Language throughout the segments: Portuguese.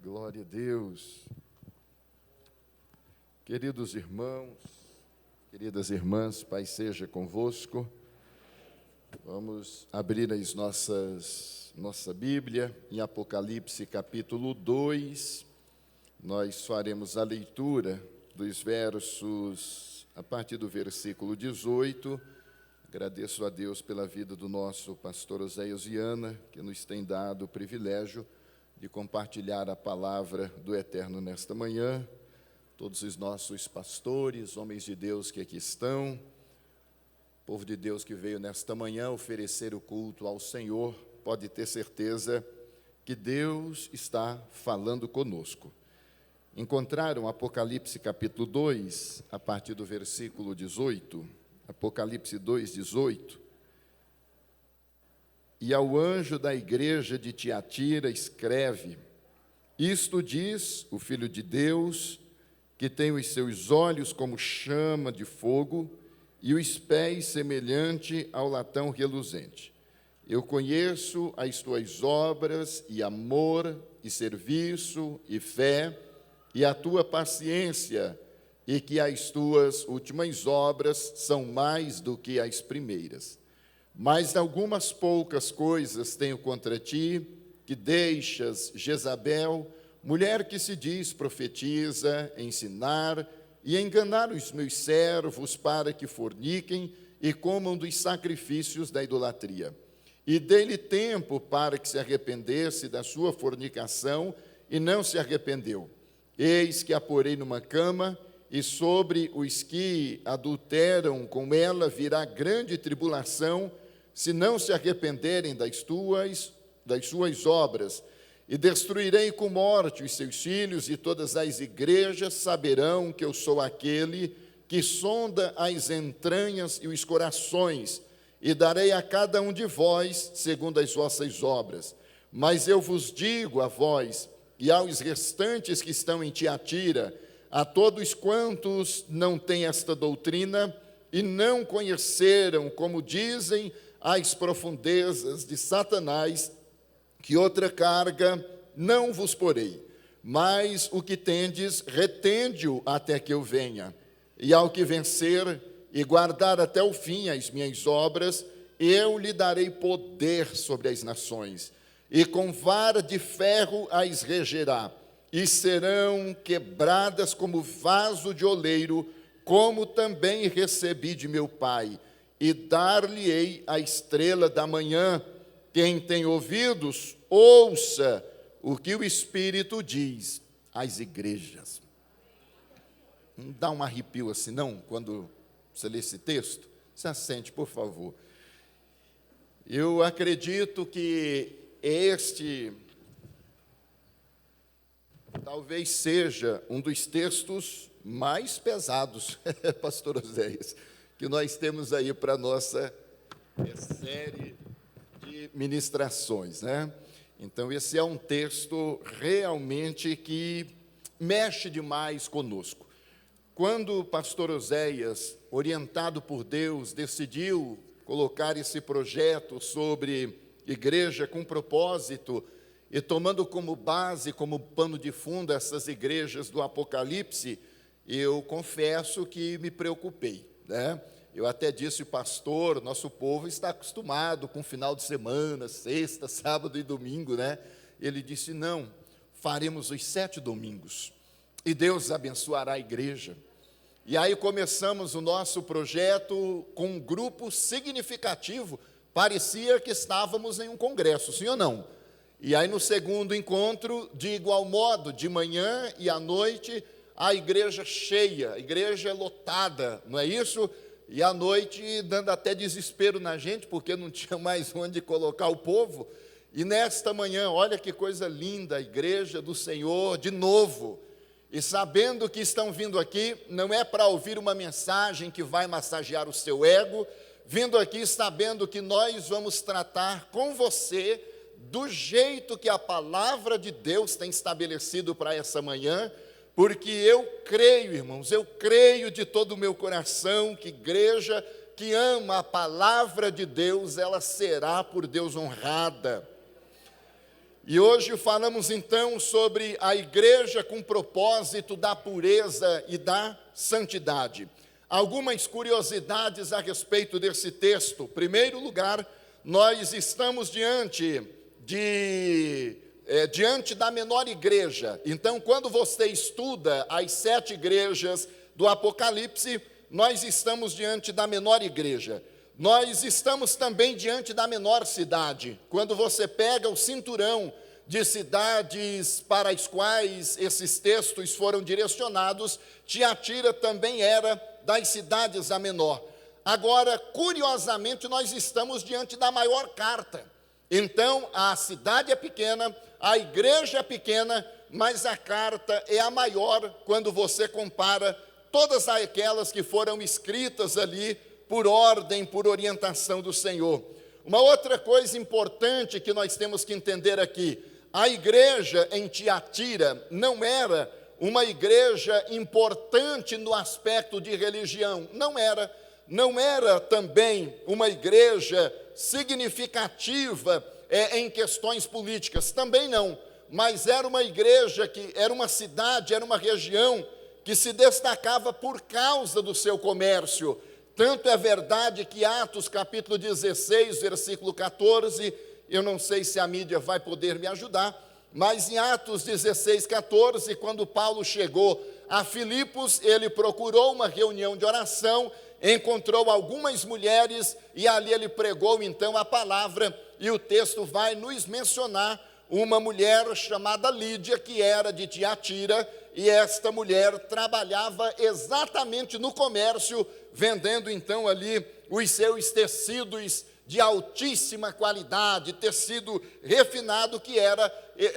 Glória a Deus. Queridos irmãos, queridas irmãs, Pai seja convosco. Vamos abrir as nossa Bíblia em Apocalipse capítulo 2. Nós faremos a leitura dos versos, a partir do versículo 18. Agradeço a Deus pela vida do nosso pastor Oséias Viana, que nos tem dado o privilégio de compartilhar a palavra do Eterno nesta manhã. Todos os nossos pastores, homens de Deus que aqui estão, povo de Deus que veio nesta manhã oferecer o culto ao Senhor, pode ter certeza que Deus está falando conosco. Encontraram Apocalipse capítulo 2, a partir do versículo 18, Apocalipse 2, 18. E ao anjo da igreja de Tiatira escreve: Isto diz o Filho de Deus, que tem os seus olhos como chama de fogo e os pés semelhante ao latão reluzente. Eu conheço as tuas obras e amor e serviço e fé e a tua paciência, e que as tuas últimas obras são mais do que as primeiras. Mas algumas poucas coisas tenho contra ti, que deixas Jezabel, mulher que se diz profetiza, ensinar e enganar os meus servos para que forniquem e comam dos sacrifícios da idolatria. E dei-lhe tempo para que se arrependesse da sua fornicação, e não se arrependeu. Eis que a porei numa cama, e sobre os que adulteram com ela virá grande tribulação, se não se arrependerem das suas obras. E destruirei com morte os seus filhos, e todas as igrejas saberão que eu sou aquele que sonda as entranhas e os corações, e darei a cada um de vós segundo as vossas obras. Mas eu vos digo a vós e aos restantes que estão em Tiatira, a todos quantos não têm esta doutrina e não conheceram, como dizem, as profundezas de Satanás, que outra carga não vos porei, mas o que tendes, retende-o até que eu venha. E ao que vencer e guardar até o fim as minhas obras, eu lhe darei poder sobre as nações, e com vara de ferro as regerá, e serão quebradas como vaso de oleiro, como também recebi de meu Pai, e dar-lhe-ei a estrela da manhã. Quem tem ouvidos, ouça o que o Espírito diz às igrejas. Não dá um arrepio assim, não, quando você lê esse texto? Se assente, por favor. Eu acredito que este talvez seja um dos textos mais pesados, pastor Oséias, que nós temos aí para a nossa série de ministrações, né? Então, esse é um texto realmente que mexe demais conosco. Quando o pastor Oséias, orientado por Deus, decidiu colocar esse projeto sobre igreja com propósito, e tomando como base, como pano de fundo, essas igrejas do Apocalipse, eu confesso que me preocupei, né? Eu até disse, pastor, nosso povo está acostumado com final de semana, sexta, sábado e domingo, né? Ele disse, não, faremos os 7 domingos, e Deus abençoará a igreja. E aí começamos o nosso projeto com um grupo significativo, parecia que estávamos em um congresso, sim ou não? E aí no segundo encontro, de igual modo, de manhã e à noite, a igreja cheia, a igreja lotada, não é isso? E à noite, dando até desespero na gente, porque não tinha mais onde colocar o povo. E nesta manhã, olha que coisa linda, a igreja do Senhor, de novo. E sabendo que estão vindo aqui, não é para ouvir uma mensagem que vai massagear o seu ego, vindo aqui sabendo que nós vamos tratar com você do jeito que a palavra de Deus tem estabelecido para essa manhã, porque eu creio, irmãos, eu creio de todo o meu coração que igreja que ama a palavra de Deus, ela será por Deus honrada. E hoje falamos então sobre a igreja com propósito da pureza e da santidade. Algumas curiosidades a respeito desse texto. Em primeiro lugar, nós estamos diante da menor igreja. Então, quando você estuda as 7 igrejas do Apocalipse, nós estamos diante da menor igreja. Nós estamos também diante da menor cidade. Quando você pega o cinturão de cidades para as quais esses textos foram direcionados, Tiatira também era das cidades a menor. Agora, curiosamente, nós estamos diante da maior carta. Então, a cidade é pequena, a igreja é pequena, mas a carta é a maior quando você compara todas aquelas que foram escritas ali por ordem, por orientação do Senhor. Uma outra coisa importante que nós temos que entender aqui: a igreja em Tiatira não era uma igreja importante no aspecto de religião, não era também uma igreja significativa em questões políticas, também não, mas era uma igreja que era uma cidade, era uma região que se destacava por causa do seu comércio. Tanto é verdade que Atos capítulo 16, versículo 14, eu não sei se a mídia vai poder me ajudar, mas em Atos 16, 14, quando Paulo chegou a Filipos, ele procurou uma reunião de oração, encontrou algumas mulheres e ali ele pregou então a palavra, e o texto vai nos mencionar uma mulher chamada Lídia, que era de Tiatira, e esta mulher trabalhava exatamente no comércio, vendendo então ali os seus tecidos de altíssima qualidade, tecido refinado, que era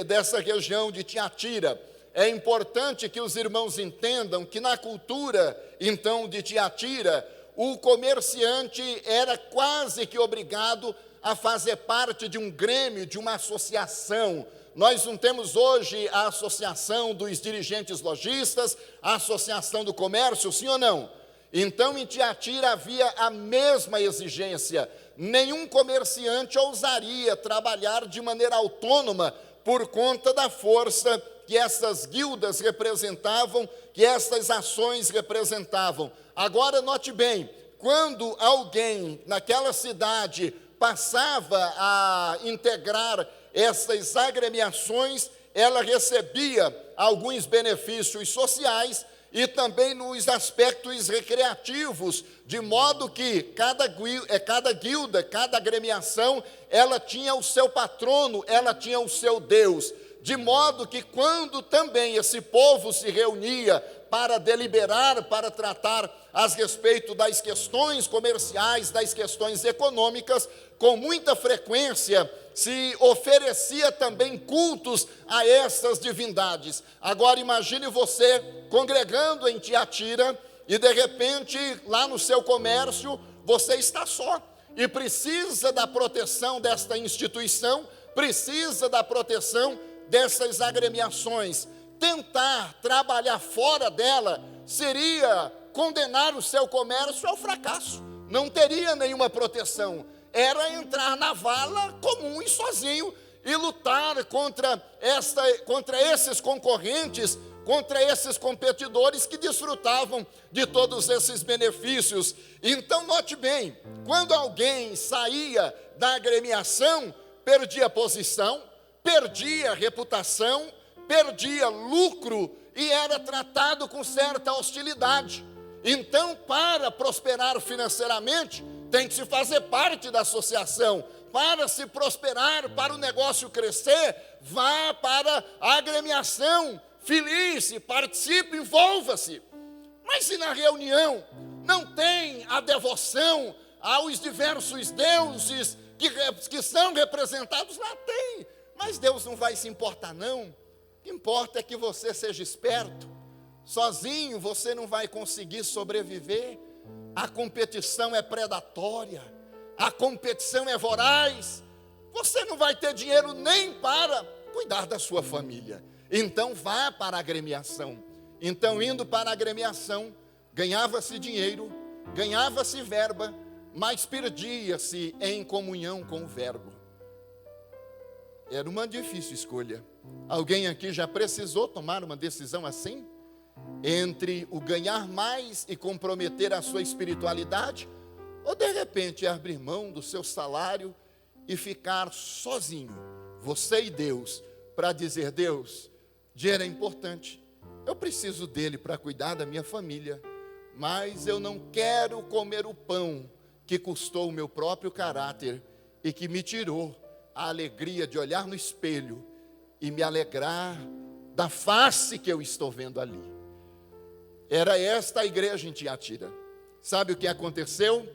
dessa região de Tiatira. É importante que os irmãos entendam que na cultura então de Tiatira, o comerciante era quase que obrigado a fazer parte de um grêmio, de uma associação. Nós não temos hoje a associação dos dirigentes lojistas, a associação do comércio, sim ou não? Então, em Tiatira havia a mesma exigência. Nenhum comerciante ousaria trabalhar de maneira autônoma por conta da força que essas guildas representavam, que essas ações representavam. Agora, note bem, quando alguém naquela cidade passava a integrar essas agremiações, ela recebia alguns benefícios sociais e também nos aspectos recreativos, de modo que cada guilda, cada agremiação, ela tinha o seu patrono, ela tinha o seu Deus, de modo que quando também esse povo se reunia para deliberar, para tratar a respeito das questões comerciais, das questões econômicas, com muita frequência se oferecia também cultos a essas divindades. Agora imagine você congregando em Tiatira e de repente lá no seu comércio você está só e precisa da proteção desta instituição, precisa da proteção dessas agremiações. Tentar trabalhar fora dela seria condenar o seu comércio ao fracasso, não teria nenhuma proteção. Era entrar na vala comum e sozinho e lutar contra esses concorrentes, contra esses competidores que desfrutavam de todos esses benefícios. Então, note bem, quando alguém saía da agremiação, perdia posição, perdia reputação, perdia lucro e era tratado com certa hostilidade. Então, para prosperar financeiramente, tem que se fazer parte da associação. Para se prosperar, para o negócio crescer, vá para a agremiação, filie-se, participe, envolva-se. Mas se na reunião não tem a devoção aos diversos deuses que são representados, lá tem. Mas Deus não vai se importar, não. O que importa é que você seja esperto. Sozinho você não vai conseguir sobreviver. A competição é predatória, a competição é voraz, você não vai ter dinheiro nem para cuidar da sua família. Então vá para a agremiação. Então, indo para a agremiação, ganhava-se dinheiro, ganhava-se verba, mas perdia-se em comunhão com o verbo. Era uma difícil escolha. Alguém aqui já precisou tomar uma decisão assim? Entre o ganhar mais e comprometer a sua espiritualidade, ou de repente abrir mão do seu salário e ficar sozinho, você e Deus, para dizer: Deus, dinheiro é importante, eu preciso dele para cuidar da minha família, mas eu não quero comer o pão que custou o meu próprio caráter e que me tirou a alegria de olhar no espelho e me alegrar da face que eu estou vendo ali. Era esta a igreja em Tiatira. Sabe o que aconteceu?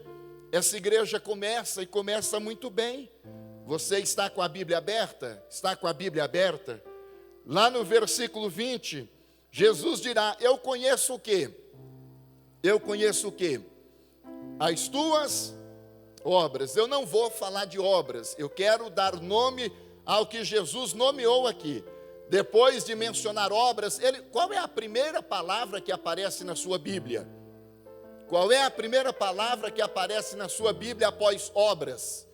Essa igreja começa muito bem. Você está com a Bíblia aberta? Está com a Bíblia aberta? Lá no versículo 20, Jesus dirá: eu conheço o quê? Eu conheço o quê? As tuas obras. Eu não vou falar de obras, eu quero dar nome ao que Jesus nomeou aqui. Depois de mencionar obras, qual é a primeira palavra que aparece na sua Bíblia? Qual é a primeira palavra que aparece na sua Bíblia após obras?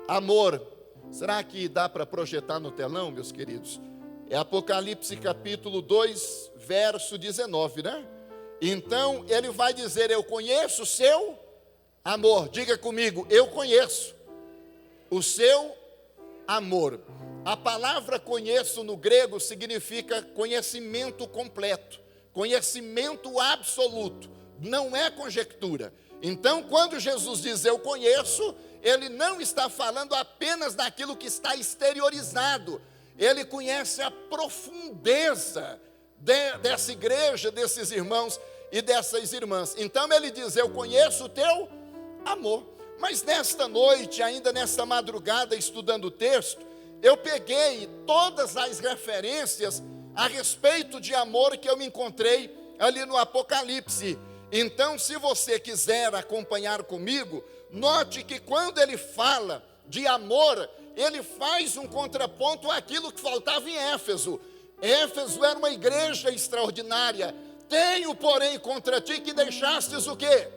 Amor. Será que dá para projetar no telão, meus queridos? É Apocalipse capítulo 2, verso 19, né? Então ele vai dizer: eu conheço o seu amor. Diga comigo: eu conheço o seu amor. A palavra conheço no grego significa conhecimento completo, conhecimento absoluto, não é conjectura. Então, quando Jesus diz eu conheço, ele não está falando apenas daquilo que está exteriorizado, ele conhece a profundeza dessa igreja, desses irmãos e dessas irmãs. Então ele diz: eu conheço o teu amor. Mas nesta noite, ainda nesta madrugada, estudando o texto, eu peguei todas as referências a respeito de amor que eu me encontrei ali no Apocalipse. Então, se você quiser acompanhar comigo, note que quando ele fala de amor, ele faz um contraponto àquilo que faltava em Éfeso. Éfeso era uma igreja extraordinária. Tenho, porém, contra ti que deixastes o quê?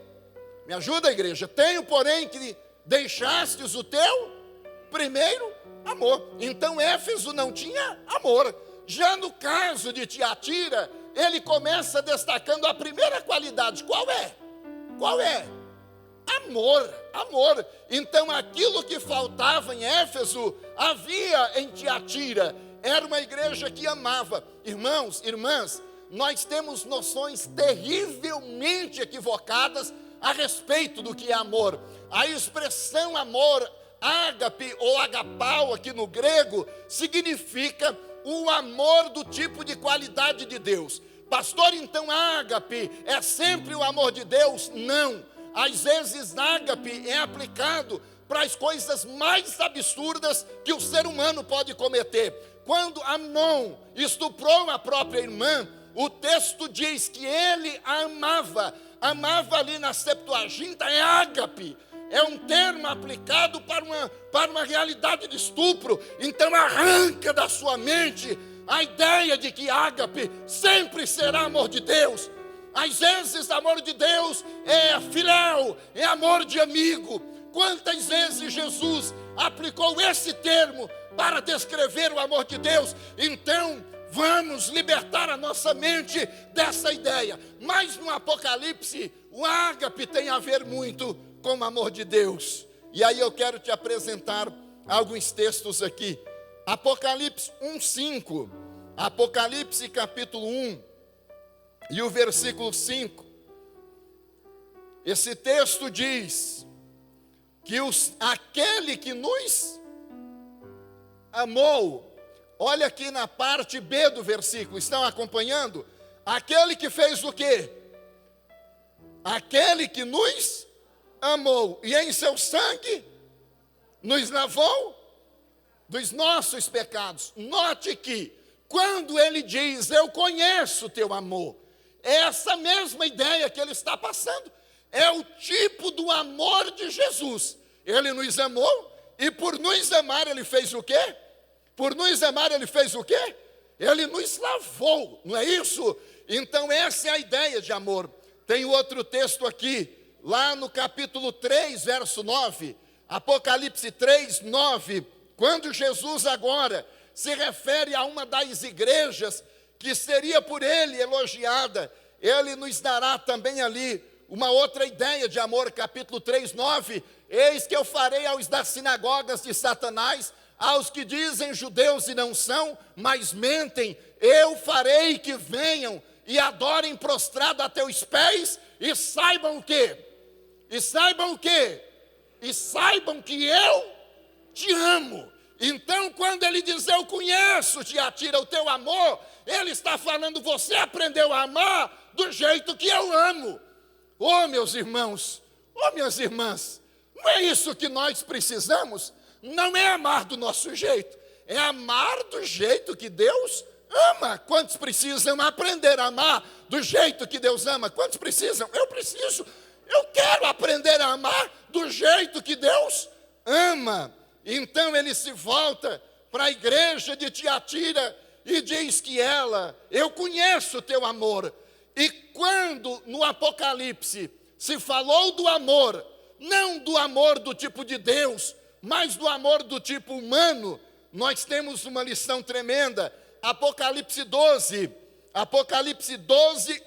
Me ajuda, igreja. Tenho, porém, que deixastes o teu primeiro amor. Então Éfeso não tinha amor. Já no caso de Tiatira, ele começa destacando a primeira qualidade. Qual é? Qual é? Amor, amor. Então aquilo que faltava em Éfeso, havia em Tiatira. Era uma igreja que amava. Irmãos, irmãs, nós temos noções terrivelmente equivocadas a respeito do que é amor. A expressão amor, ágape ou agapau aqui no grego, significa o amor do tipo de qualidade de Deus. Pastor, então ágape é sempre o amor de Deus? Não. Às vezes ágape é aplicado para as coisas mais absurdas que o ser humano pode cometer. Quando Amnon estuprou a própria irmã, o texto diz que ele a amava. Amava ali na Septuaginta é ágape. É um termo aplicado para uma realidade de estupro. Então arranca da sua mente a ideia de que ágape sempre será amor de Deus. Às vezes amor de Deus é filéu, é amor de amigo. Quantas vezes Jesus aplicou esse termo para descrever o amor de Deus? Então vamos libertar a nossa mente dessa ideia. Mas no Apocalipse, o ágape tem a ver muito com o amor de Deus. E aí eu quero te apresentar alguns textos aqui. Apocalipse 1:5. Apocalipse capítulo 1 e o versículo 5. Esse texto diz que aquele que nos amou. Olha aqui na parte B do versículo, estão acompanhando? Aquele que fez o quê? Aquele que nos amou, e em seu sangue nos lavou dos nossos pecados. Note que, quando ele diz, eu conheço o teu amor, é essa mesma ideia que ele está passando. É o tipo do amor de Jesus. Ele nos amou, e por nos amar ele fez o quê? Por nos amar ele fez o quê? Ele nos lavou, não é isso? Então essa é a ideia de amor. Tem outro texto aqui, lá no capítulo 3, verso 9, Apocalipse 3, 9, Quando Jesus agora se refere a uma das igrejas que seria por ele elogiada, ele nos dará também ali uma outra ideia de amor, capítulo 3, 9. Eis que eu farei aos das sinagogas de Satanás, aos que dizem judeus e não são, mas mentem, eu farei que venham e adorem prostrado a teus pés, e saibam o quê? E saibam o quê? E saibam que eu te amo. Então, quando ele diz, eu conheço, Tiatira, o teu amor, ele está falando, você aprendeu a amar do jeito que eu amo. Oh, meus irmãos, oh, minhas irmãs, não é isso que nós precisamos? Não é amar do nosso jeito, é amar do jeito que Deus ama. Quantos precisam aprender a amar do jeito que Deus ama? Quantos precisam? Eu preciso, eu quero aprender a amar do jeito que Deus ama. Então ele se volta para a igreja de Tiatira e diz que ela, eu conheço o teu amor. E quando no Apocalipse se falou do amor, não do amor do tipo de Deus, mas do amor do tipo humano, nós temos uma lição tremenda. Apocalipse 12,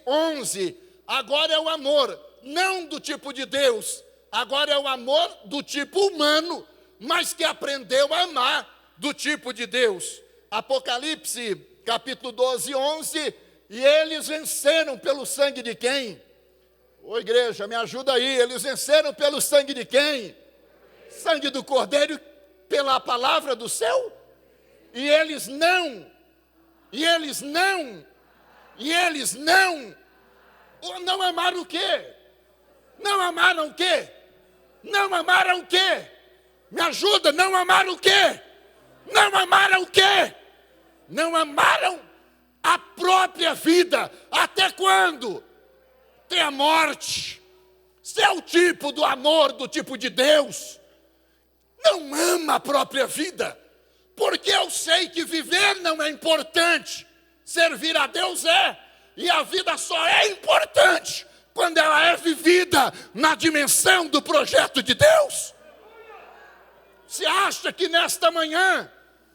11. Agora é o amor, não do tipo de Deus, agora é o amor do tipo humano, mas que aprendeu a amar do tipo de Deus. Apocalipse, capítulo 12, 11, e eles venceram pelo sangue de quem? Ô igreja, me ajuda aí, eles venceram pelo sangue de quem? Sangue do Cordeiro, pela palavra do céu? E eles não amaram o quê? Não amaram o quê? Não amaram o quê? Me ajuda, não amaram o quê? Não amaram o quê? Não amaram a própria vida. Até quando? Até a morte. Se é o tipo do amor, do tipo de Deus, não ama a própria vida, porque eu sei que viver não é importante, servir a Deus é, e a vida só é importante quando ela é vivida na dimensão do projeto de Deus. Você acha que nesta manhã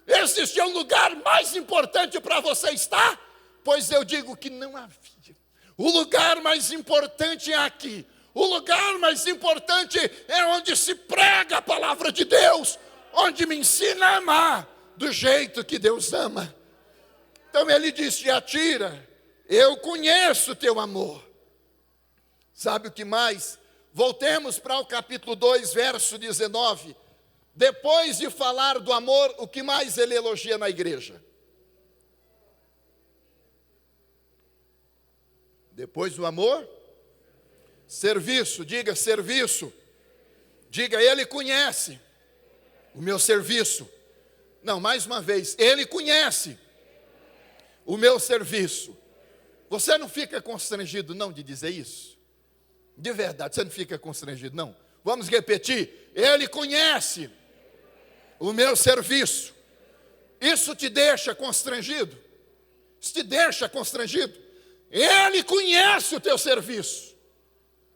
existe um lugar mais importante para você estar? Pois eu digo que não havia. O lugar mais importante é aqui. O lugar mais importante é onde se prega a palavra de Deus, onde me ensina a amar do jeito que Deus ama. Então ele disse, Tiatira, eu conheço o teu amor. Sabe o que mais? Voltemos para o capítulo 2, verso 19. Depois de falar do amor, o que mais ele elogia na igreja? Depois do amor, serviço, diga serviço. Diga, ele conhece o meu serviço. Não, mais uma vez, ele conhece o meu serviço. Você não fica constrangido não de dizer isso? De verdade, você não fica constrangido não? Vamos repetir, ele conhece o meu serviço. Isso te deixa constrangido? Isso te deixa constrangido? Ele conhece o teu serviço.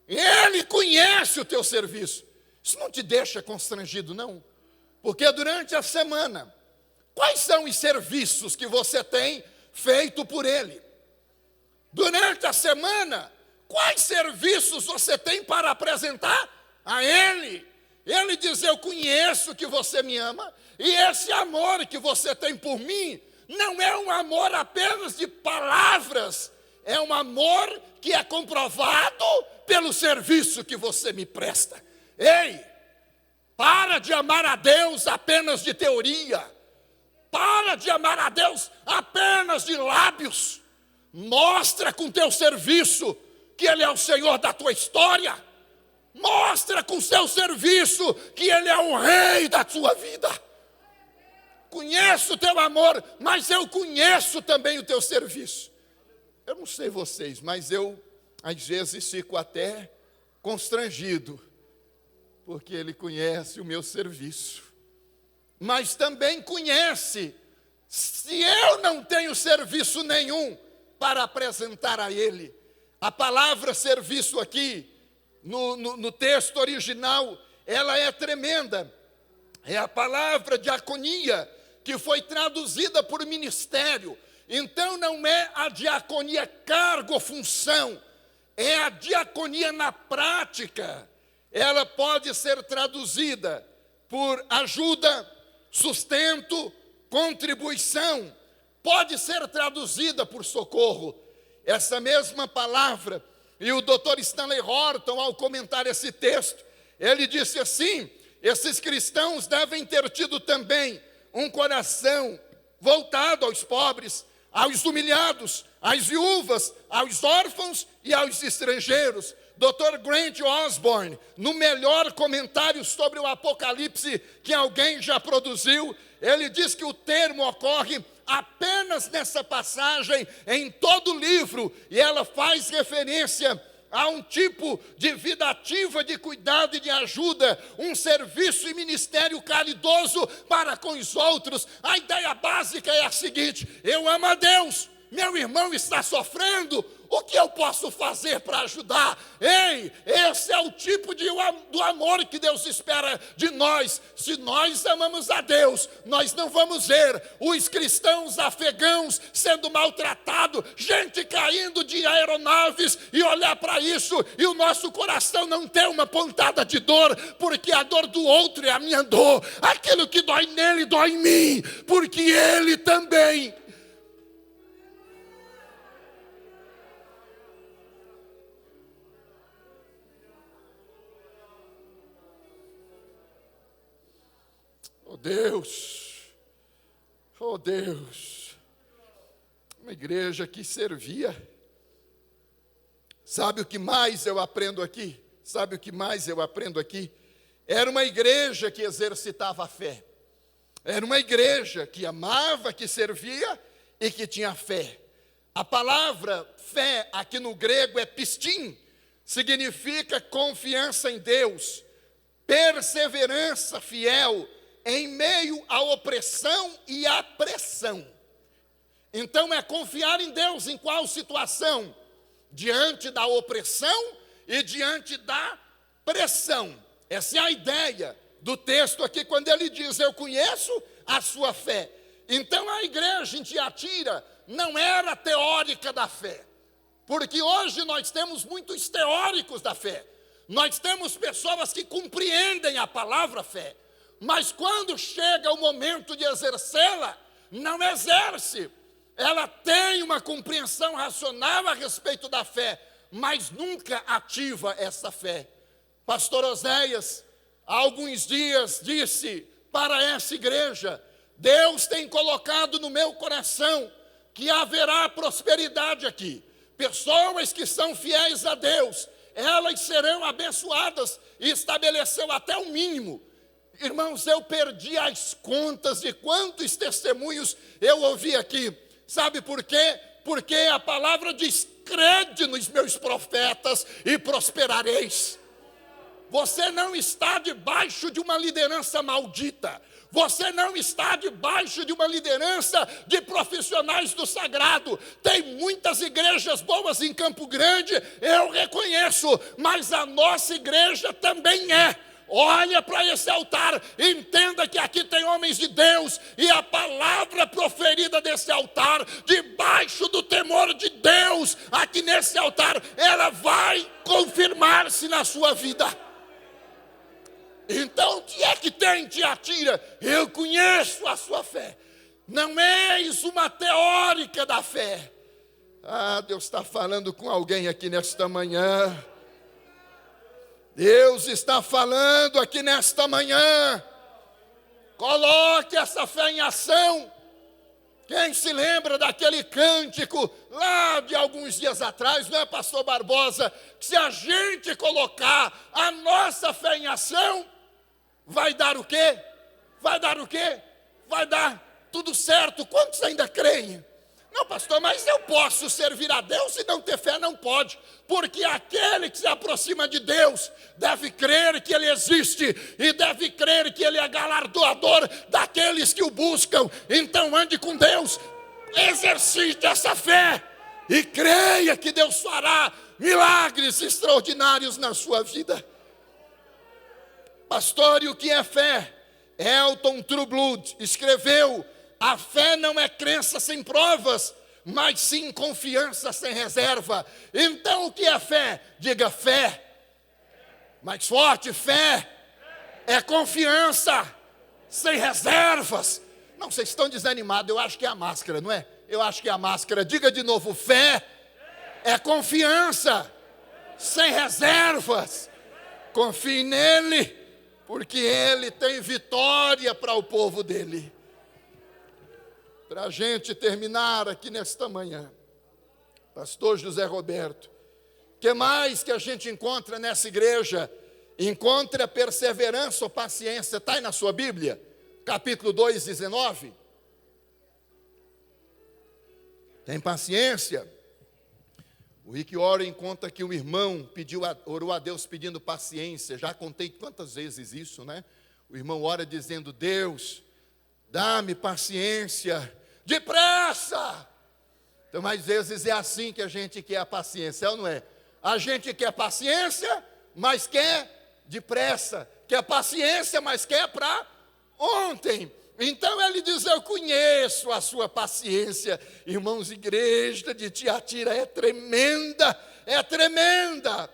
Ele conhece o teu serviço. Isso não te deixa constrangido, não? Porque durante a semana, quais são os serviços que você tem feito por Ele? Durante a semana, quais serviços você tem para apresentar a Ele? Ele diz, eu conheço que você me ama, e esse amor que você tem por mim, não é um amor apenas de palavras, é um amor que é comprovado pelo serviço que você me presta. Ei, para de amar a Deus apenas de teoria, para de amar a Deus apenas de lábios, mostra com teu serviço que Ele é o Senhor da tua história, mostra com seu serviço que Ele é o Rei da tua vida. Conheço o teu amor, mas eu conheço também o teu serviço. Eu não sei vocês, mas eu às vezes fico até constrangido, porque Ele conhece o meu serviço, mas também conhece se eu não tenho serviço nenhum para apresentar a Ele. A palavra serviço aqui, no texto original, ela é tremenda. É a palavra diaconia, que foi traduzida por ministério. Então não é a diaconia cargo ou função, é a diaconia na prática. Ela pode ser traduzida por ajuda, sustento, contribuição. Pode ser traduzida por socorro. Essa mesma palavra, e o Dr. Stanley Horton, ao comentar esse texto, ele disse assim: esses cristãos devem ter tido também um coração voltado aos pobres, aos humilhados, às viúvas, aos órfãos e aos estrangeiros. Dr. Grant Osborne, no melhor comentário sobre o Apocalipse que alguém já produziu, ele diz que o termo ocorre apenas nessa passagem em todo o livro, e ela faz referência a um tipo de vida ativa, de cuidado e de ajuda, um serviço e ministério caridoso para com os outros. A ideia básica é a seguinte: eu amo a Deus, meu irmão está sofrendo, o que eu posso fazer para ajudar? Ei, esse é o tipo do amor que Deus espera de nós. Se nós amamos a Deus, nós não vamos ver os cristãos afegãos sendo maltratados, gente caindo de aeronaves, e olhar para isso e o nosso coração não ter uma pontada de dor, porque a dor do outro é a minha dor. Aquilo que dói nele, dói em mim, porque ele também. Oh Deus, uma igreja que servia. Sabe o que mais eu aprendo aqui? Era uma igreja que exercitava a fé. Era uma igreja que amava, que servia e que tinha fé. A palavra fé aqui no grego é pistin, significa confiança em Deus, perseverança fiel em meio à opressão e à pressão. Então é confiar em Deus em qual situação? Diante da opressão e diante da pressão. Essa é a ideia do texto aqui, quando ele diz: eu conheço a sua fé. Então a igreja em Tiatira não era teórica da fé, porque hoje nós temos muitos teóricos da fé. Nós temos pessoas que compreendem a palavra fé, mas quando chega o momento de exercê-la, não exerce. Ela tem uma compreensão racional a respeito da fé, mas nunca ativa essa fé. Pastor Oséias, há alguns dias, disse para essa igreja: Deus tem colocado no meu coração que haverá prosperidade aqui. Pessoas que são fiéis a Deus, elas serão abençoadas, e estabeleceu até o mínimo. Irmãos, eu perdi as contas de quantos testemunhos eu ouvi aqui. Sabe por quê? Porque a palavra diz: crede nos meus profetas e prosperareis. Você não está debaixo de uma liderança maldita. Você não está debaixo de uma liderança de profissionais do sagrado. Tem muitas igrejas boas em Campo Grande, eu reconheço, mas a nossa igreja também é. Olha para esse altar, entenda que aqui tem homens de Deus, e a palavra proferida desse altar, debaixo do temor de Deus, aqui nesse altar, ela vai confirmar-se na sua vida. Então o que é que tem em Tiatira? Eu conheço a sua fé. Não és uma teórica da fé. Ah, Deus está falando com alguém aqui nesta manhã. Deus está falando aqui nesta manhã. Coloque essa fé em ação. Quem se lembra daquele cântico lá de alguns dias atrás, não é, pastor Barbosa? Que se a gente colocar a nossa fé em ação, vai dar o quê? Vai dar o quê? Vai dar tudo certo. Quantos ainda creem? Não, pastor, mas eu posso servir a Deus e não ter fé? Não pode, porque aquele que se aproxima de Deus deve crer que Ele existe e deve crer que Ele é galardoador daqueles que o buscam. Então ande com Deus, exercite essa fé e creia que Deus fará milagres extraordinários na sua vida. Pastor, e o que é fé? Elton Trueblood escreveu: a fé não é crença sem provas, mas sim confiança sem reserva. Então o que é fé? Diga fé. Mais forte, fé é confiança sem reservas. Não, vocês estão desanimados, eu acho que é a máscara, não é? Eu acho que é a máscara. Diga de novo, fé é confiança sem reservas. Confie nele, porque ele tem vitória para o povo dele. Para a gente terminar aqui nesta manhã, pastor José Roberto, o que mais que a gente encontra nessa igreja? Encontra perseverança ou paciência. Está aí na sua Bíblia? Capítulo 2, 19. Tem paciência. O Rick Warren conta que um irmão orou a Deus pedindo paciência. Já contei quantas vezes isso, né? O irmão ora dizendo: Deus, dá-me paciência, depressa. Então, às vezes é assim que a gente quer a paciência, ou não é? A gente quer paciência, mas quer depressa. Quer paciência, mas quer para ontem. Então ele diz: eu conheço a sua paciência. Irmãos, igreja de Tiatira é tremenda, é tremenda.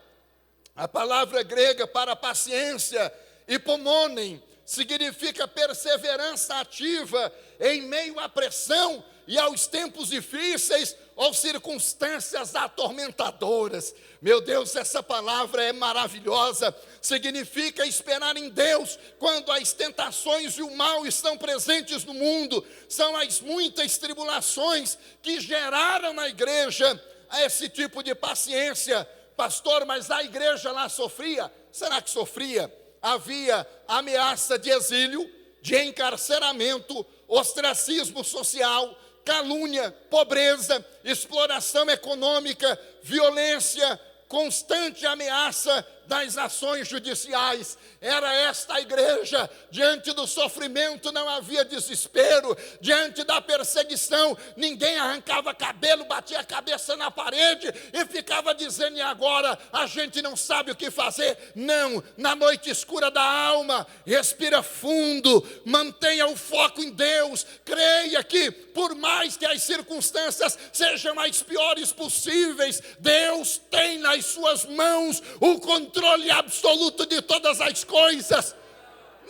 A palavra grega para paciência, hipomonem, significa perseverança ativa em meio à pressão e aos tempos difíceis ou circunstâncias atormentadoras. Meu Deus, essa palavra é maravilhosa. Significa esperar em Deus quando as tentações e o mal estão presentes no mundo. São as muitas tribulações que geraram na igreja esse tipo de paciência. Pastor, mas a igreja lá sofria? Será que sofria? Havia ameaça de exílio, de encarceramento, ostracismo social, calúnia, pobreza, exploração econômica, violência, constante ameaça das ações judiciais. Era esta a igreja. Diante do sofrimento não havia desespero. Diante da perseguição, ninguém arrancava cabelo, batia a cabeça na parede e ficava dizendo: e agora? A gente não sabe o que fazer. Não, na noite escura da alma, respira fundo, mantenha o foco em Deus, creia que por mais que as circunstâncias sejam as piores possíveis, Deus tem nas suas mãos o controle absoluto de todas as coisas.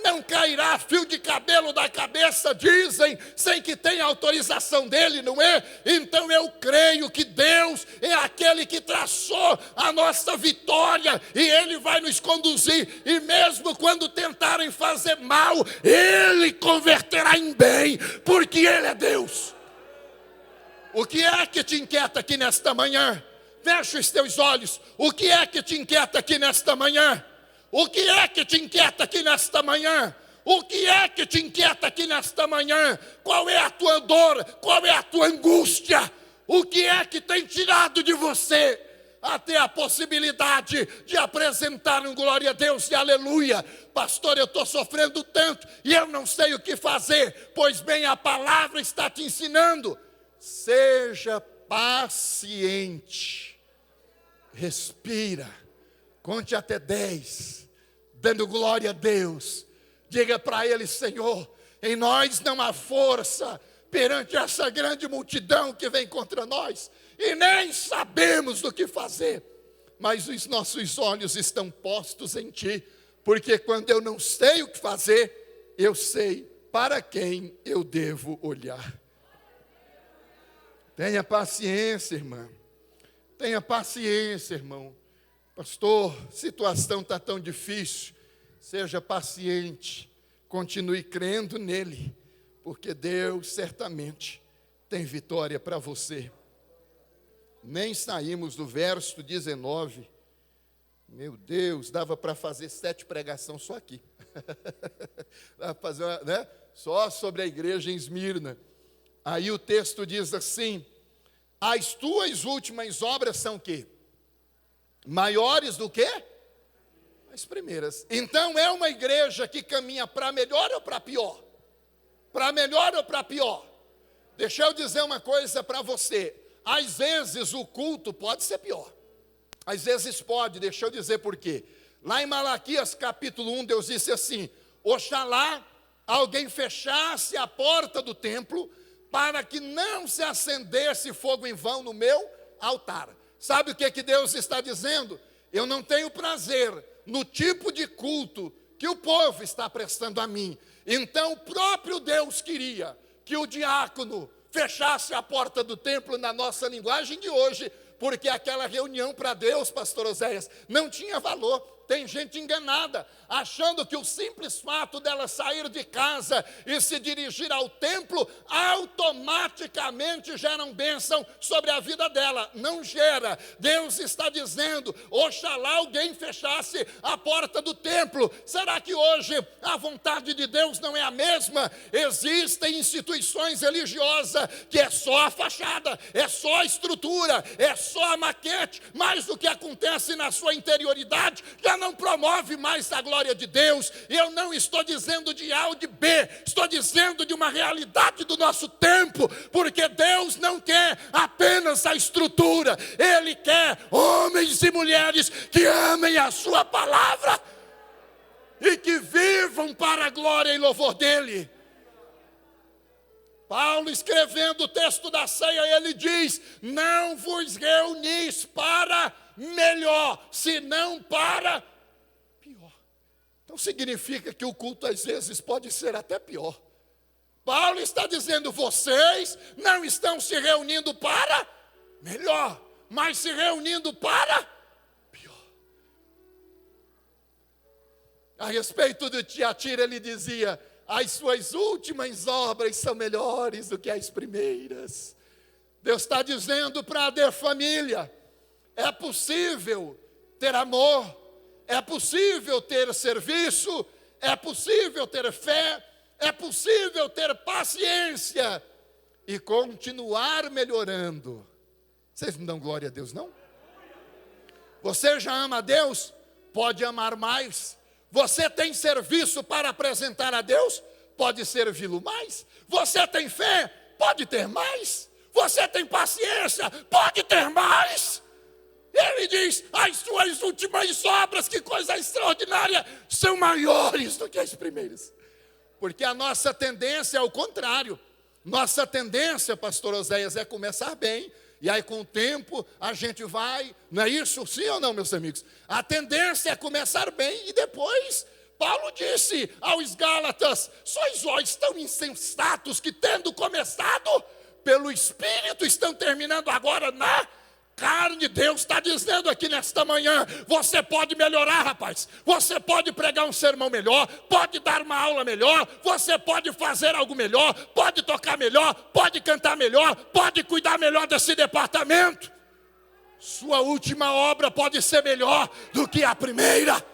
Não cairá fio de cabelo da cabeça, dizem, sem que tenha autorização dele, não é? Então eu creio que Deus é aquele que traçou a nossa vitória e ele vai nos conduzir. E mesmo quando tentarem fazer mal, ele converterá em bem, porque ele é Deus. O que é que te inquieta aqui nesta manhã? Fecha os teus olhos. O que é que te inquieta aqui nesta manhã? O que é que te inquieta aqui nesta manhã? O que é que te inquieta aqui nesta manhã? Qual é a tua dor? Qual é a tua angústia? O que é que tem tirado de você até a possibilidade de apresentar um glória a Deus e aleluia? Pastor, eu estou sofrendo tanto e eu não sei o que fazer. Pois bem, a palavra está te ensinando. Seja paciente. Respira. Conte até 10, dando glória a Deus. Diga para ele: Senhor, em nós não há força perante essa grande multidão que vem contra nós, e nem sabemos do que fazer, mas os nossos olhos estão postos em Ti, porque quando eu não sei o que fazer, eu sei para quem eu devo olhar. Tenha paciência, irmã. Tenha paciência, irmão. Pastor, situação está tão difícil. Seja paciente. Continue crendo nele, porque Deus certamente tem vitória para você. Nem saímos do verso 19. Meu Deus, dava para fazer 7 pregações só aqui. Dava para fazer, né? Só sobre a igreja em Esmirna. Aí o texto diz assim: as tuas últimas obras são o quê? Maiores do que as primeiras. Então é uma igreja que caminha para melhor ou para pior? Para melhor ou para pior? Deixa eu dizer uma coisa para você. Às vezes o culto pode ser pior. Às vezes pode, deixa eu dizer por quê. Lá em Malaquias capítulo 1, Deus disse assim: Oxalá alguém fechasse a porta do templo para que não se acendesse fogo em vão no meu altar. Sabe o que Deus está dizendo? Eu não tenho prazer no tipo de culto que o povo está prestando a mim. Então o próprio Deus queria que o diácono fechasse a porta do templo na nossa linguagem de hoje, porque aquela reunião para Deus, pastor Oséias, não tinha valor. Tem gente enganada, achando que o simples fato dela sair de casa e se dirigir ao templo automaticamente geram bênção sobre a vida dela. Não gera. Deus está dizendo: oxalá alguém fechasse a porta do templo. Será que hoje a vontade de Deus não é a mesma? Existem instituições religiosas que é só a fachada, é só a estrutura, é só a maquete, mas o que acontece na sua interioridade já não promove mais a glória de Deus. Eu não estou dizendo de A ou de B, estou dizendo de uma realidade do nosso tempo, porque Deus não quer apenas a estrutura, Ele quer homens e mulheres que amem a sua palavra e que vivam para a glória e louvor dEle. Paulo, escrevendo o texto da ceia, ele diz: não vos reunis para melhor, senão para pior. Então significa que o culto às vezes pode ser até pior. Paulo está dizendo: vocês não estão se reunindo para melhor, mas se reunindo para pior. A respeito de Tiatira, ele dizia: as suas últimas obras são melhores do que as primeiras. Deus está dizendo para a família: é possível ter amor, é possível ter serviço, é possível ter fé, é possível ter paciência e continuar melhorando. Vocês não dão glória a Deus, não? Você já ama a Deus? Pode amar mais. Você tem serviço para apresentar a Deus? Pode servi-lo mais. Você tem fé? Pode ter mais. Você tem paciência? Pode ter mais. Ele diz: as suas últimas obras, que coisa extraordinária, são maiores do que as primeiras. Porque a nossa tendência é o contrário. Nossa tendência, pastor Oséias, é começar bem. E aí com o tempo a gente vai, não é isso? Sim ou não, meus amigos? A tendência é começar bem e depois, Paulo disse aos Gálatas: sois vós tão insensatos que, tendo começado pelo Espírito, estão terminando agora na carne. Deus está dizendo aqui nesta manhã: você pode melhorar, rapaz. Você pode pregar um sermão melhor, pode dar uma aula melhor, você pode fazer algo melhor, pode tocar melhor, pode cantar melhor, pode cuidar melhor desse departamento. Sua última obra pode ser melhor do que a primeira.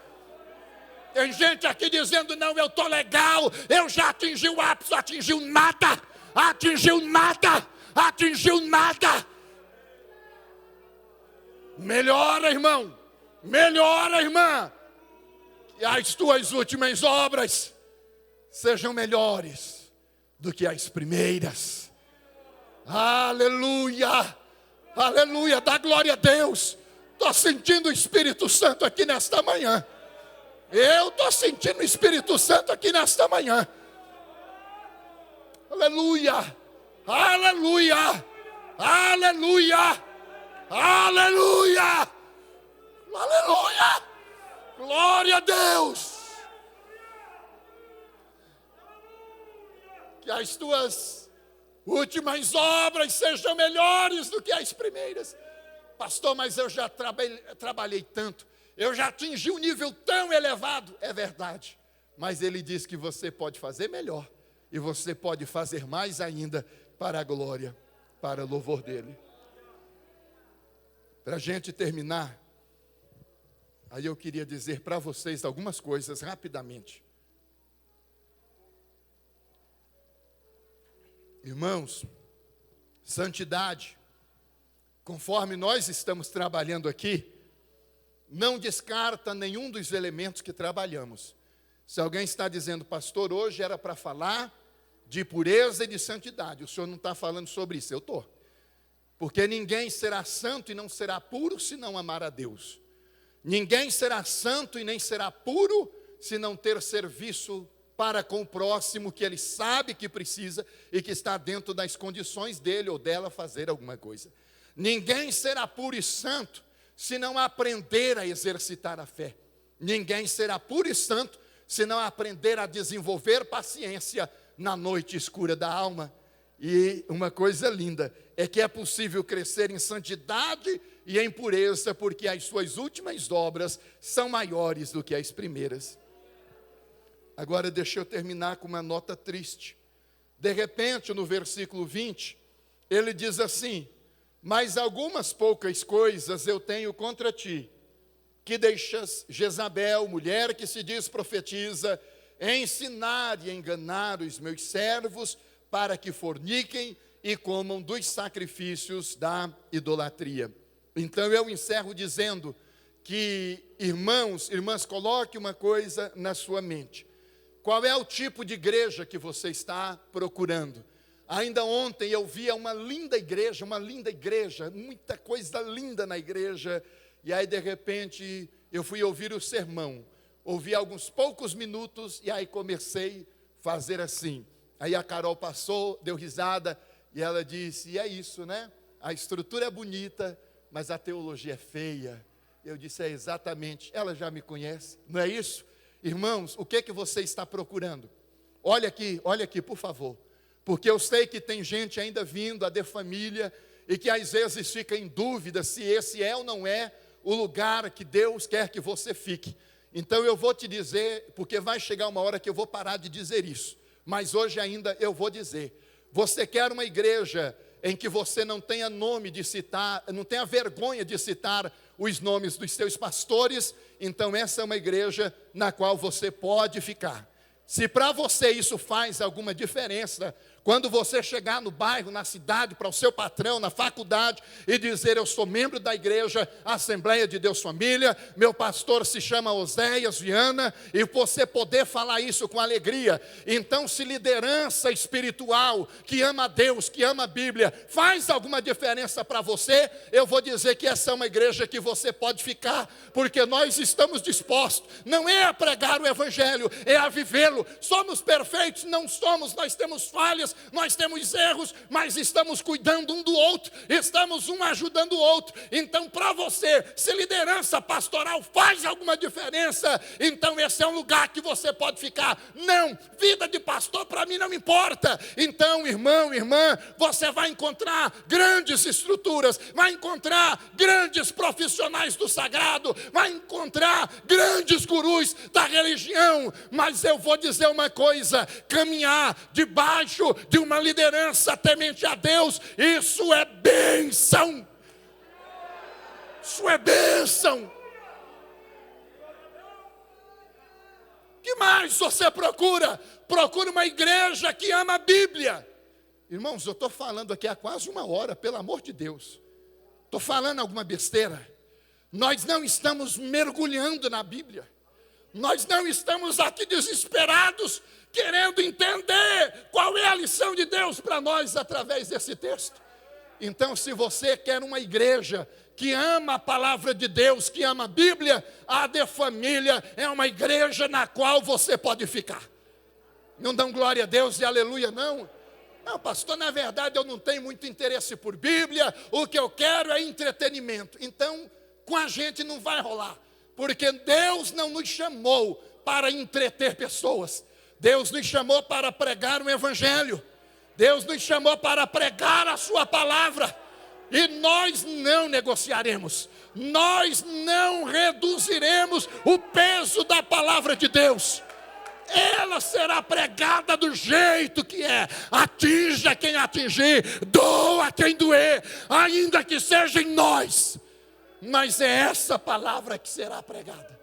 Tem gente aqui dizendo: não, eu estou legal, eu já atingi o ápice. Atingiu nada, atingiu nada, atingiu nada. Melhora, irmão, melhora, irmã, que as tuas últimas obras sejam melhores do que as primeiras. Aleluia, aleluia, dá glória a Deus. Estou sentindo o Espírito Santo aqui nesta manhã. Eu estou sentindo o Espírito Santo aqui nesta manhã. Aleluia, aleluia, aleluia. Aleluia! Aleluia! Glória a Deus! Que as tuas últimas obras sejam melhores do que as primeiras. Pastor, mas eu já trabalhei tanto, eu já atingi um nível tão elevado. É verdade, mas ele diz que você pode fazer melhor e você pode fazer mais ainda para a glória, para o louvor dele. Para a gente terminar, aí eu queria dizer para vocês algumas coisas rapidamente. Irmãos, santidade, conforme nós estamos trabalhando aqui, não descarta nenhum dos elementos que trabalhamos. Se alguém está dizendo: pastor, hoje era para falar de pureza e de santidade, o senhor não está falando sobre isso. Eu estou. Porque ninguém será santo e não será puro se não amar a Deus. Ninguém será santo e nem será puro se não ter serviço para com o próximo que ele sabe que precisa e que está dentro das condições dele ou dela fazer alguma coisa. Ninguém será puro e santo se não aprender a exercitar a fé. Ninguém será puro e santo se não aprender a desenvolver paciência na noite escura da alma. E uma coisa linda é que é possível crescer em santidade e em pureza, porque as suas últimas obras são maiores do que as primeiras. Agora deixa eu terminar com uma nota triste. De repente, no versículo 20, ele diz assim: mas algumas poucas coisas eu tenho contra ti, que deixas Jezabel, mulher que se diz profetiza, ensinar e enganar os meus servos para que forniquem e comam dos sacrifícios da idolatria. Então eu encerro dizendo que, irmãos, irmãs, coloque uma coisa na sua mente. Qual é o tipo de igreja que você está procurando? Ainda ontem eu via uma linda igreja, muita coisa linda na igreja, e aí de repente eu fui ouvir o sermão, ouvi alguns poucos minutos, e aí comecei a fazer assim. Aí a Carol passou, deu risada, e ela disse: e é isso, né? A estrutura é bonita, mas a teologia é feia. Eu disse: é exatamente, ela já me conhece, não é isso? Irmãos, o que você está procurando? Olha aqui, por favor. Porque eu sei que tem gente ainda vindo a de família e que às vezes fica em dúvida se esse é ou não é o lugar que Deus quer que você fique. Então eu vou te dizer, porque vai chegar uma hora que eu vou parar de dizer isso, mas hoje ainda eu vou dizer: você quer uma igreja em que você não tenha nome de citar, não tenha vergonha de citar os nomes dos seus pastores, então essa é uma igreja na qual você pode ficar. Se para você isso faz alguma diferença, quando você chegar no bairro, na cidade, para o seu patrão, na faculdade, e dizer: eu sou membro da igreja Assembleia de Deus Família, meu pastor se chama Oséias Viana, e você poder falar isso com alegria. Então, se liderança espiritual, que ama a Deus, que ama a Bíblia, faz alguma diferença para você, eu vou dizer que essa é uma igreja que você pode ficar, porque nós estamos dispostos, não é a pregar o evangelho, é a vivê-lo. Somos perfeitos? Não somos, nós temos falhas, nós temos erros, mas estamos cuidando um do outro, estamos um ajudando o outro. Então, para você, se liderança pastoral faz alguma diferença, então esse é um lugar que você pode ficar. Não, vida de pastor para mim não importa. Então, irmão, irmã, você vai encontrar grandes estruturas, vai encontrar grandes profissionais do sagrado, vai encontrar grandes gurus da religião, mas eu vou dizer uma coisa: caminhar debaixo de uma liderança temente a Deus, isso é bênção. Isso é bênção. O que mais você procura? Procura uma igreja que ama a Bíblia. Irmãos, eu estou falando aqui há quase uma hora, pelo amor de Deus. Estou falando alguma besteira? Nós não estamos mergulhando na Bíblia. Nós não estamos aqui desesperados, querendo entender qual é a lição de Deus para nós através desse texto. Então, se você quer uma igreja que ama a palavra de Deus, que ama a Bíblia, a de família é uma igreja na qual você pode ficar. Não dão glória a Deus e aleluia, não? Não, pastor, na verdade eu não tenho muito interesse por Bíblia, o que eu quero é entretenimento. Então, com a gente não vai rolar, porque Deus não nos chamou para entreter pessoas. Deus nos chamou para pregar o evangelho. Deus nos chamou para pregar a sua palavra. E nós não negociaremos. Nós não reduziremos o peso da palavra de Deus. Ela será pregada do jeito que é. Atinja quem atingir, doa quem doer, ainda que seja em nós. Mas é essa palavra que será pregada.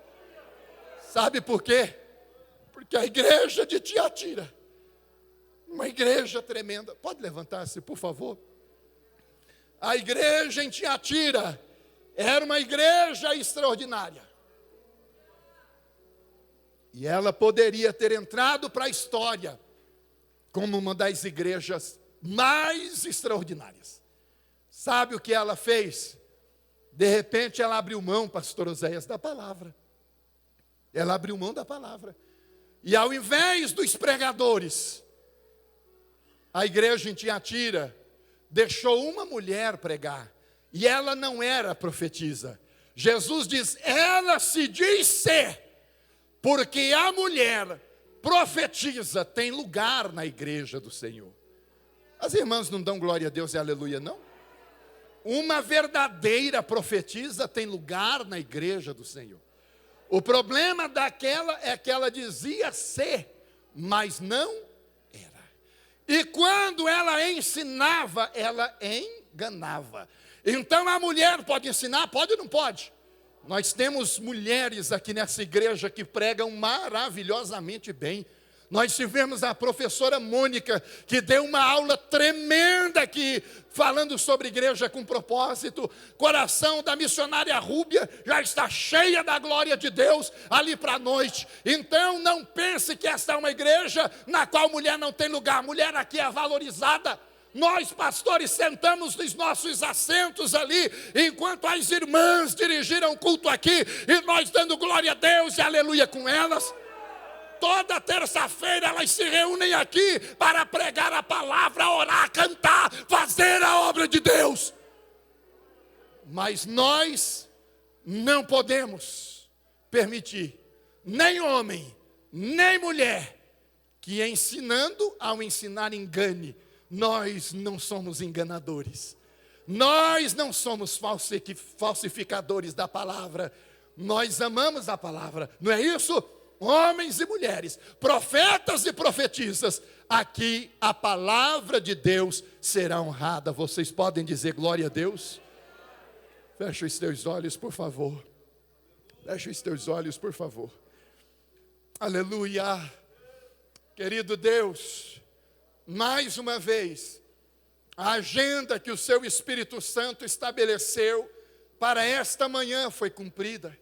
Sabe por quê? Porque a igreja de Tiatira, uma igreja tremenda. Pode levantar-se, por favor? A igreja em Tiatira era uma igreja extraordinária. E ela poderia ter entrado para a história como uma das igrejas mais extraordinárias. Sabe o que ela fez? De repente ela abriu mão, pastor Oséias, da palavra. Ela abriu mão da palavra. E ao invés dos pregadores, a igreja em Tiatira deixou uma mulher pregar. E ela não era profetisa. Jesus diz, ela se diz ser, porque a mulher profetiza tem lugar na igreja do Senhor. As irmãs não dão glória a Deus e aleluia, não? Uma verdadeira profetisa tem lugar na igreja do Senhor. O problema daquela é que ela dizia ser, mas não era. E quando ela ensinava, ela enganava. Então a mulher pode ensinar? Pode ou não pode? Nós temos mulheres aqui nessa igreja que pregam maravilhosamente bem. Nós tivemos a professora Mônica, que deu uma aula tremenda aqui, falando sobre igreja com propósito. Coração da missionária Rúbia já está cheia da glória de Deus ali para a noite. Então não pense que esta é uma igreja na qual mulher não tem lugar. Mulher aqui é valorizada. Nós, pastores, sentamos nos nossos assentos ali, enquanto as irmãs dirigiram o culto aqui, e nós dando glória a Deus e aleluia com elas. Toda terça-feira elas se reúnem aqui para pregar a palavra, orar, cantar, fazer a obra de Deus. Mas nós não podemos permitir, nem homem, nem mulher, que ensinando ao ensinar engane. Nós não somos enganadores. Nós não somos falsificadores da palavra. Nós amamos a palavra, não é isso? Homens e mulheres, profetas e profetisas, aqui a palavra de Deus será honrada. Vocês podem dizer glória a Deus? Feche os teus olhos, por favor. Feche os teus olhos, por favor. Aleluia. Querido Deus, mais uma vez, a agenda que o seu Espírito Santo estabeleceu para esta manhã foi cumprida.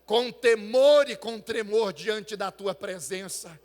Com temor e com tremor diante da tua presença.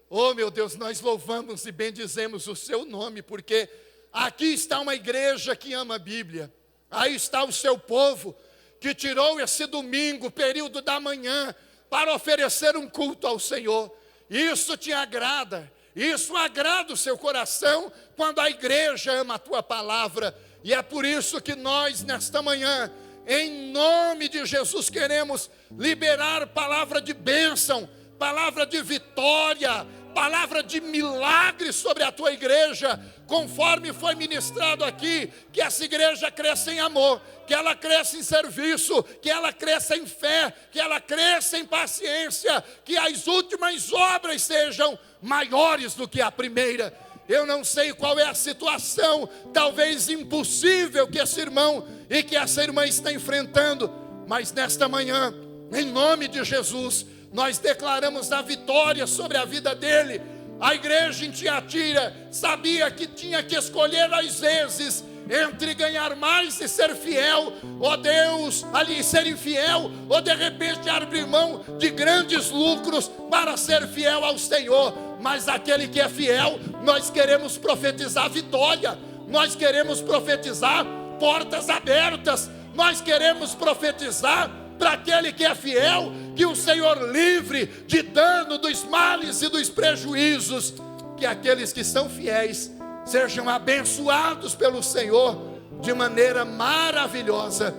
Oh meu Deus, nós louvamos e bendizemos o seu nome, porque aqui está uma igreja que ama a Bíblia. Aí está o seu povo, que tirou esse domingo, período da manhã, para oferecer um culto ao Senhor. Isso te agrada, isso agrada o seu coração, quando a igreja ama a tua palavra. E é por isso que nós, nesta manhã, em nome de Jesus, queremos liberar palavra de bênção, palavra de vitória, palavra de milagre sobre a tua igreja, conforme foi ministrado aqui, que essa igreja cresça em amor, que ela cresça em serviço, que ela cresça em fé, que ela cresça em paciência, que as últimas obras sejam maiores do que a primeira. Eu não sei qual é a situação, talvez impossível, que esse irmão e que essa irmã está enfrentando, mas nesta manhã, em nome de Jesus, nós declaramos a vitória sobre a vida dele. A igreja em Tiatira sabia que tinha que escolher às vezes entre ganhar mais e ser fiel, ó Deus, ali ser infiel, ou de repente abrir mão de grandes lucros para ser fiel ao Senhor. Mas aquele que é fiel, nós queremos profetizar vitória, nós queremos profetizar portas abertas, nós queremos profetizar para aquele que é fiel, que o Senhor livre de dano, dos males e dos prejuízos, que aqueles que são fiéis sejam abençoados pelo Senhor de maneira maravilhosa.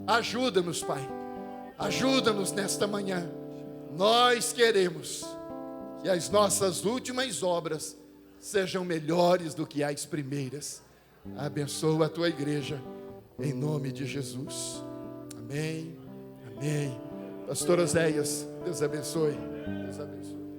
Ajuda-nos, Pai, ajuda-nos nesta manhã. Nós queremos que as nossas últimas obras sejam melhores do que as primeiras. Abençoa a tua igreja, em nome de Jesus. Amém, amém. Pastor Oséias, Deus abençoe. Deus abençoe.